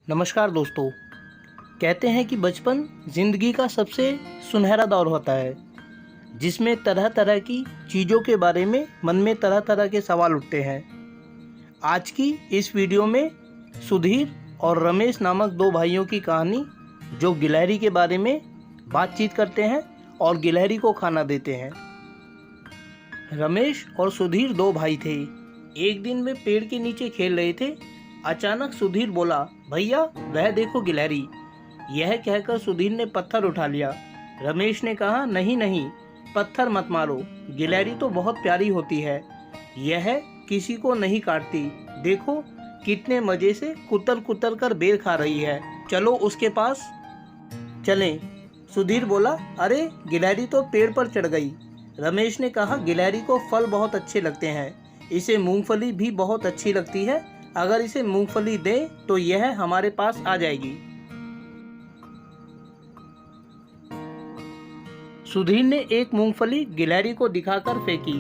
नमस्कार दोस्तों। कहते हैं कि बचपन ज़िंदगी का सबसे सुनहरा दौर होता है, जिसमें तरह तरह की चीज़ों के बारे में मन में तरह तरह के सवाल उठते हैं। आज की इस वीडियो में सुधीर और रमेश नामक दो भाइयों की कहानी, जो गिलहरी के बारे में बातचीत करते हैं और गिलहरी को खाना देते हैं। रमेश और सुधीर दो भाई थे। एक दिन वे पेड़ के नीचे खेल रहे थे। अचानक सुधीर बोला, भैया वह देखो गिलहरी। यह कहकर सुधीर ने पत्थर उठा लिया। रमेश ने कहा, नहीं नहीं, पत्थर मत मारो, गिलहरी तो बहुत प्यारी होती है, यह किसी को नहीं काटती। देखो कितने मज़े से कुतर कुतर कर बेर खा रही है, चलो उसके पास चलें। सुधीर बोला, अरे गिलहरी तो पेड़ पर चढ़ गई। रमेश ने कहा, गिलहरी को फल बहुत अच्छे लगते हैं, इसे मूंगफली भी बहुत अच्छी लगती है, अगर इसे मूंगफली दें तो यह हमारे पास आ जाएगी। सुधीर ने एक मूंगफली गिलहरी को दिखाकर फेंकी।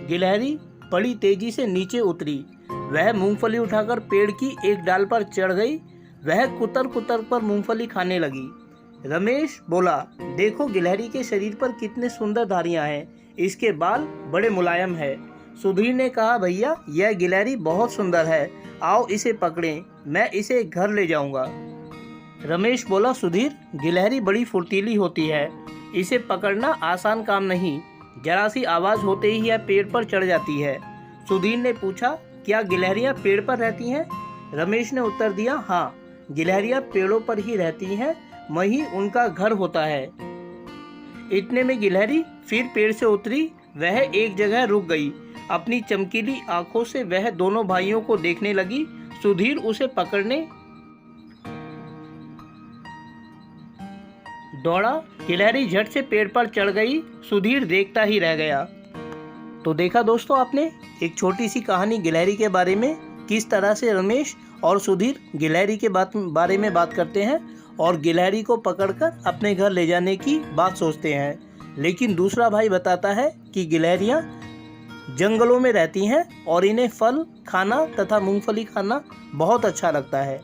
गिलहरी बड़ी तेजी से नीचे उतरी। वह मूंगफली उठाकर पेड़ की एक डाल पर चढ़ गई। वह कुतर कुतर पर मूंगफली खाने लगी। रमेश बोला, देखो गिलहरी के शरीर पर कितने सुंदर धारियां हैं, इसके बाल बड़े मुलायम है। सुधीर ने कहा, भैया यह गिलहरी बहुत सुंदर है, आओ इसे पकड़ें, मैं इसे घर ले जाऊंगा। रमेश बोला, सुधीर गिलहरी बड़ी फुर्तीली होती है, इसे पकड़ना आसान काम नहीं, जरा सी आवाज़ होते ही यह पेड़ पर चढ़ जाती है। सुधीर ने पूछा, क्या गिलहरियां पेड़ पर रहती हैं? रमेश ने उत्तर दिया, हाँ, गिलहरियां पेड़ों पर ही रहती हैं, वहीं उनका घर होता है। इतने में गिलहरी फिर पेड़ से उतरी। वह एक जगह रुक गई। अपनी चमकीली आंखों से वह दोनों भाइयों को देखने लगी। सुधीर उसे पकड़ने दौड़ा। गिलहरी झट से पेड़ पर चढ़ गई। सुधीर देखता ही रह गया। तो देखा दोस्तों आपने, एक छोटी सी कहानी गिलहरी के बारे में, किस तरह से रमेश और सुधीर गिलहरी के बारे में बात करते हैं और गिलहरी को पकड़कर अपने घर ले जाने की बात सोचते हैं। लेकिन दूसरा भाई बताता है कि गिलहरियां जंगलों में रहती हैं और इन्हें फल खाना तथा मूंगफली खाना बहुत अच्छा लगता है।